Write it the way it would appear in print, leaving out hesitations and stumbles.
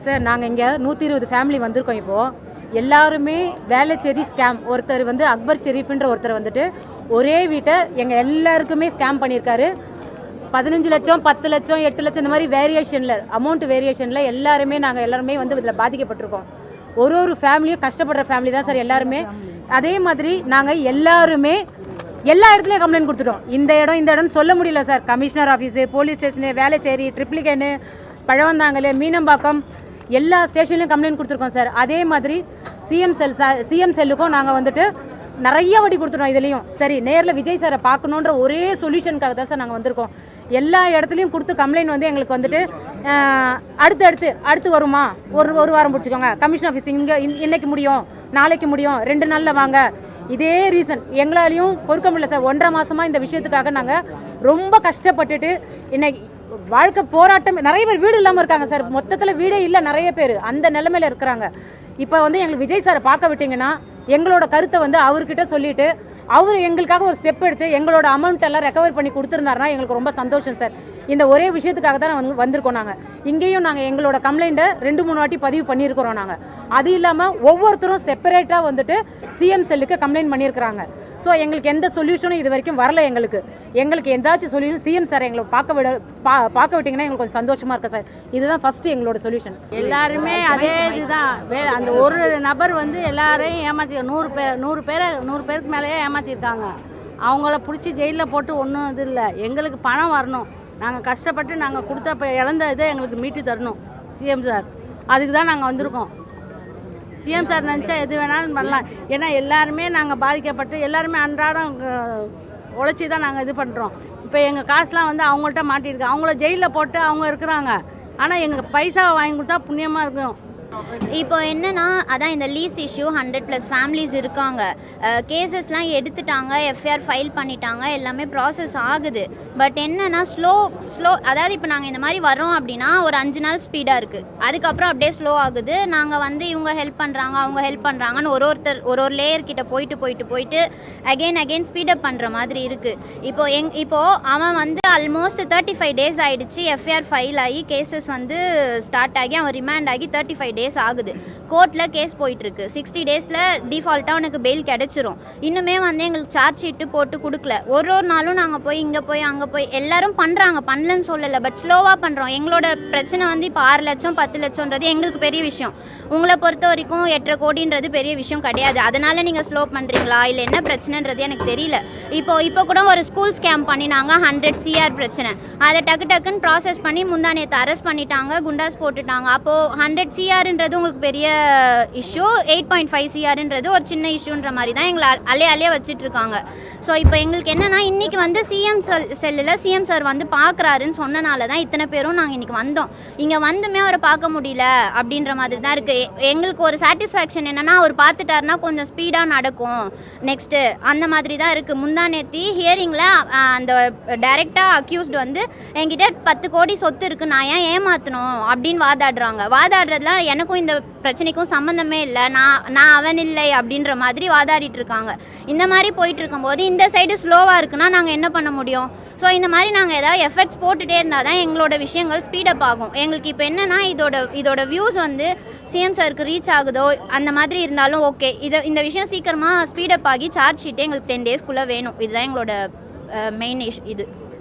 Sir நாங்கள் இங்கே 120 family வந்திருக்கோம். இப்போது எல்லாருமே வேளச்சேரி ஸ்கேம். ஒருத்தர் வந்து அக்பர் ஷெரீஃப்ன்ற ஒருத்தர் வந்துட்டு ஒரே வீட்டை எங்கள் எல்லாருக்குமே ஸ்கேம் பண்ணியிருக்காரு. 15 லட்சம் 10 லட்சம் 8 லட்சம் இந்த மாதிரி வேரியேஷனில் அமௌண்ட் வேரியேஷனில் நாங்கள் எல்லாருமே வந்து இதில் பாதிக்கப்பட்டிருக்கோம். ஒரு ஃபேமிலியும் கஷ்டப்படுற ஃபேமிலி தான் சார் எல்லாருமே. அதே மாதிரி நாங்கள் எல்லாருமே எல்லா இடத்துலையும் கம்ப்ளைண்ட் கொடுத்துட்டோம். இந்த இடம்னு சொல்ல முடியல sir. Commissioner office, police station, Velachery, Triplicane, Pazhavanthangal, Meenambakkam எல்லா ஸ்டேஷன்லையும் கம்ப்ளைண்ட் கொடுத்துருக்கோம் சார். அதே மாதிரி சிஎம் செல்லுக்கும் நாங்கள் வந்துட்டு நிறைய வாட்டி கொடுத்துட்டோம். இதுலேயும் சரி நேரில் விஜய் சாரை பார்க்கணுன்ற ஒரே சொல்யூஷனுக்காக தான் சார் நாங்கள் வந்திருக்கோம். எல்லா இடத்துலையும் கொடுத்து கம்ப்ளைண்ட் வந்து எங்களுக்கு வந்துட்டு அடுத்து வருமா, ஒரு வாரம் பிடிச்சிக்கோங்க, கமிஷன் ஆஃபீஸ் இங்கே இன்னைக்கு முடியும், நாளைக்கு முடியும், 2 நாளில் வாங்க, இதே ரீசன் எங்களாலையும் பொறுக்க முடியல சார். 1.5 மாதமாக இந்த விஷயத்துக்காக நாங்கள் ரொம்ப கஷ்டப்பட்டுட்டு இன்னைக்கு வாழ்க்கை போராட்டம். நிறைய பேர் வீடு இல்லாமல் இருக்காங்க சார். மொத்தத்தில் வீடே இல்லை, நிறைய பேர் அந்த நிலைமையில் இருக்கிறாங்க. இப்போ வந்து எங்களுக்கு விஜய் சாரை பார்க்க விட்டிங்கன்னா எங்களோட கருத்தை வந்து அவர்கிட்ட சொல்லிவிட்டு அவர் எங்களுக்காக ஒரு ஸ்டெப் எடுத்து எங்களோட அமௌண்ட் எல்லாம் ரெக்கவர் பண்ணி கொடுத்துருந்தாருன்னா எங்களுக்கு ரொம்ப சந்தோஷம் சார். இந்த ஒரே விஷயத்துக்காக தான் வந்திருக்கோம். நாங்கள் இங்கேயும் எங்களோட கம்ப்ளைண்ட்டை 2-3 வாட்டி பதிவு பண்ணியிருக்கிறோம். நாங்கள் அது இல்லாமல் ஒவ்வொருத்தரும் செப்பரேட்டாக வந்துட்டு சிஎம் செல்லுக்கு கம்ப்ளைண்ட் பண்ணியிருக்கிறாங்க. ஸோ எங்களுக்கு எந்த சொல்யூஷனும் இது வரைக்கும் வரல. எங்களுக்கு எந்தாச்சும் சொல்யூஷன் சிஎம் சார் எங்களை பார்க்க விட்டிங்கன்னா எங்களுக்கு கொஞ்சம் சந்தோஷமாக இருக்குது சார். இதுதான் ஃபஸ்ட்டு எங்களோட சொல்யூஷன். எல்லாருமே அதே இதுதான். அந்த ஒரு நபர் வந்து எல்லாரையும் ஏமாற்றி 100 பேருக்கு மேலேயே ஏமாற்றிருக்காங்க. அவங்கள பிடிச்சி ஜெயிலில் போட்டு ஒன்றும் இது இல்லை. எங்களுக்கு பணம் வரணும். நாங்கள் கஷ்டப்பட்டு நாங்கள் கொடுத்த இழந்த இதை எங்களுக்கு மீட்டு தரணும் சிஎம் சார். அதுக்கு தான் நாங்கள் வந்திருக்கோம். சிஎம் சார் நினச்சா எது வேணாலும் பண்ணலாம். ஏன்னா எல்லாருமே நாங்கள் பாதிக்கப்பட்டு எல்லாருமே அன்றாடம் உழைச்சி தான் நாங்கள் இது பண்ணுறோம். இப்போ எங்கள் காசுலாம் வந்து அவங்கள்ட்ட மாட்டிருக்கு. அவங்கள ஜெயிலில் போட்டு அவங்க இருக்கிறாங்க. ஆனால் எங்கள் பைசாவை வாங்கி கொடுத்தா புண்ணியமாக இருக்கும். இப்போ என்னன்னா அதான் இந்த லீஸ் இஷ்யூ 100+ ஃபேமிலிஸ் இருக்காங்க. கேசஸ்லாம் எடுத்துட்டாங்க, எஃப்ஐஆர் ஃபைல் பண்ணிட்டாங்க, எல்லாமே ப்ராசஸ் ஆகுது. பட் என்னன்னா ஸ்லோ அதாவது இப்போ நாங்கள் இந்த மாதிரி வரோம் அப்படின்னா ஒரு 5 நாள் ஸ்பீடாக இருக்குது. அதுக்கப்புறம் அப்படியே ஸ்லோ ஆகுது. நாங்கள் வந்து இவங்க ஹெல்ப் பண்ணுறாங்க, அவங்க ஹெல்ப் பண்ணுறாங்கன்னு ஒரு லேயர் கிட்ட போயிட்டு அகெயின் ஸ்பீடப் பண்ணுற மாதிரி இருக்குது. இப்போ அவன் வந்து ஆல்மோஸ்ட் 35 டேஸ் ஆகிடுச்சு. எஃப்ஐஆர் ஃபைல் ஆகி கேசஸ் வந்து ஸ்டார்ட் ஆகி அவன் ரிமாண்ட் ஆகி 35 டேஸ் ஆகுது. கோர்ட்டில் கேஸ் போயிட்டுருக்கு. 60 டேஸில் டிஃபால்ட்டாக அவனுக்கு பெயில் கிடச்சிரும். இன்னுமே வந்து எங்களுக்கு சார்ஜ் ஷீட்டு போட்டு கொடுக்கல. ஒரு நாளும் நாங்கள் போய் இங்கே போய் அங்கே போய் எல்லாரும் பண்ணுறாங்க, பண்ணலன்னு சொல்லலை. பட் ஸ்லோவாக பண்ணுறோம். எங்களோட பிரச்சனை வந்து இப்போ 6 லட்சம் 10 லட்சம்ன்றது எங்களுக்கு பெரிய விஷயம். உங்களை பொறுத்த வரைக்கும் 8.5 கோடின்றது பெரிய விஷயம் கிடையாது. அதனால் நீங்கள் ஸ்லோ பண்ணுறீங்களா இல்லை என்ன பிரச்சனைன்றது எனக்கு தெரியல. இப்போ கூட ஒரு ஸ்கூல் ஸ்கேம் பண்ணினாங்க. 100 CR பிரச்சனை. அதை டக்குன்னு ப்ராசஸ் பண்ணி முந்தானேத்து அரெஸ்ட் பண்ணிட்டாங்க, குண்டாஸ் போட்டுட்டாங்க. அப்போது 100 CRன்றது உங்களுக்கு பெரிய இஷ்யூ, 8.5 CRன்றது ஒரு சின்ன இஷ்யூன்ற மாதிரி தான் எங்களை அலையே வச்சுட்டு இருக்காங்க. ஸோ இப்போ எங்களுக்கு என்னன்னா இன்னைக்கு வந்து சிஎம் செல்லில் சிஎம் சார் வந்து பார்க்குறாருன்னு சொன்னனால தான் இத்தனை பேரும் நாங்கள் இன்னைக்கு வந்தோம். இங்கே வந்துமே அவரை பார்க்க முடியல அப்படின்ற மாதிரி தான் இருக்குது. எங்களுக்கு ஒரு சாட்டிஸ்ஃபேக்ஷன் என்னன்னா அவர் பார்த்துட்டாருன்னா கொஞ்சம் ஸ்பீடாக நடக்கும் நெக்ஸ்ட்டு அந்த மாதிரி தான் இருக்குது. முந்தானேத்தி ஹியரிங்கில் அந்த டைரெக்டாக அக்யூஸ்டு வந்து என்கிட்ட 10 கோடி சொத்து இருக்குது, நான் ஏன் ஏமாற்றணும் அப்படின்னு வாதாடுறதுலாம் எனக்கும் இந்த பிரச்சனைக்கும் சம்மந்தமே இல்லை, நான் அவன் இல்லை அப்படின்ற மாதிரி வாதாடிட்டு இருக்காங்க. இந்த மாதிரி போயிட்டு இருக்கும்போது இந்த சைடு ஸ்லோவாக இருக்குன்னா நாங்கள் என்ன பண்ண முடியும்? ஸோ இந்த மாதிரி நாங்கள் ஏதாவது எஃபர்ட்ஸ் போட்டுகிட்டே இருந்தால் தான் எங்களோட விஷயங்கள் ஸ்பீடப் ஆகும். எங்களுக்கு இப்போ என்னென்னா இதோட வியூஸ் வந்து சிஎம் சாருக்கு ரீச் ஆகுதோ அந்த மாதிரி இருந்தாலும் ஓகே. இந்த விஷயம் சீக்கிரமாக ஸ்பீடப் ஆகி சார்ஜ் ஷீட்டே எங்களுக்கு 10 டேஸ்க்குள்ளே வேணும். இதுதான் எங்களோட மெயின் இது.